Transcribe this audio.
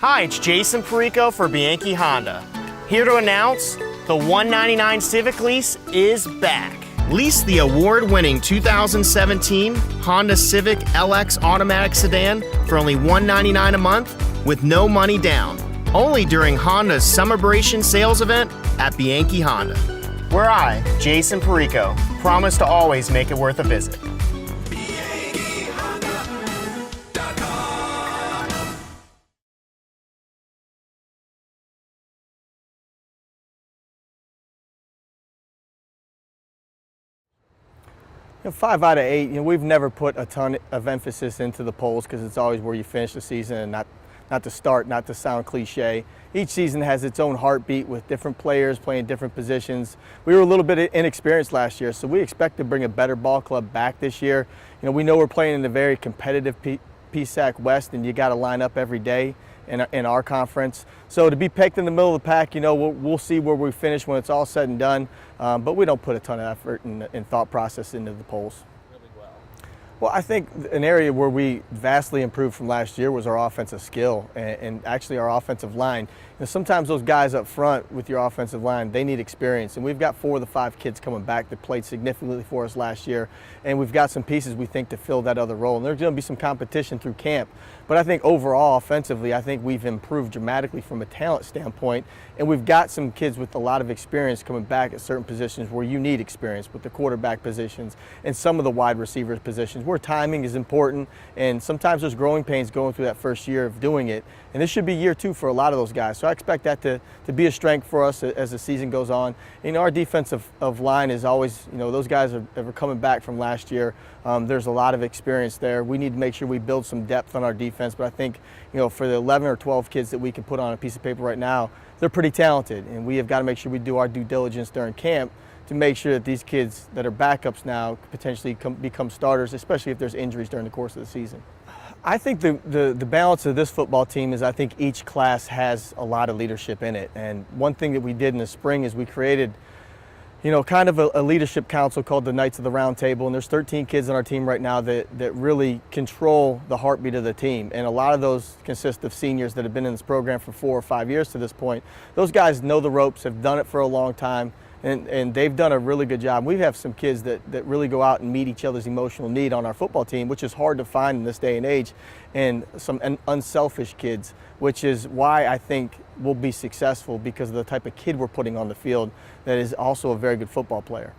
Hi, it's Jason Perico for Bianchi Honda. Here to announce the $199 Civic lease is back. Lease the award-winning 2017 Honda Civic LX automatic sedan for only $199 a month with no money down. Only during Honda's Summerbration sales event at Bianchi Honda. Where I, Jason Perico, promise to always make it worth a visit. You know, 5 out of 8, we've never put a ton of emphasis into the polls because it's always where you finish the season and not to start, not to sound cliche. Each season has its own heartbeat with different players playing different positions. We were a little bit inexperienced last year, so we expect to bring a better ball club back this year. We know we're playing in a very competitive PSAC West, and you got to line up every day in our conference. So to be picked in the middle of the pack, we'll see where we finish when it's all said and done. But we don't put a ton of effort and thought process into the polls. Well, I think an area where we vastly improved from last year was our offensive skill and actually our offensive line. Sometimes those guys up front with your offensive line, they need experience. And we've got 4 of the 5 kids coming back that played significantly for us last year. And we've got some pieces we think to fill that other role. And there's going to be some competition through camp. But I think overall, offensively, I think we've improved dramatically from a talent standpoint. And we've got some kids with a lot of experience coming back at certain positions where you need experience, with the quarterback positions and some of the wide receivers positions where timing is important. And sometimes there's growing pains going through that first year of doing it. And this should be year 2 for a lot of those guys. So I expect that to be a strength for us as the season goes on. Our defensive line is always, those guys are coming back from last year. There's a lot of experience there. We need to make sure we build some depth on our defense. But I think, for the 11 or 12 kids that we can put on a piece of paper right now, they're pretty talented. And we have got to make sure we do our due diligence during camp to make sure that these kids that are backups now could potentially become starters, especially if there's injuries during the course of the season. I think the balance of this football team is I think each class has a lot of leadership in it. And one thing that we did in the spring is we created, kind of a leadership council called the Knights of the Round Table. And there's 13 kids on our team right now that really control the heartbeat of the team. And a lot of those consist of seniors that have been in this program for 4 or 5 years to this point. Those guys know the ropes, have done it for a long time. And they've done a really good job. We have some kids that really go out and meet each other's emotional need on our football team, which is hard to find in this day and age, and some unselfish kids, which is why I think we'll be successful because of the type of kid we're putting on the field that is also a very good football player.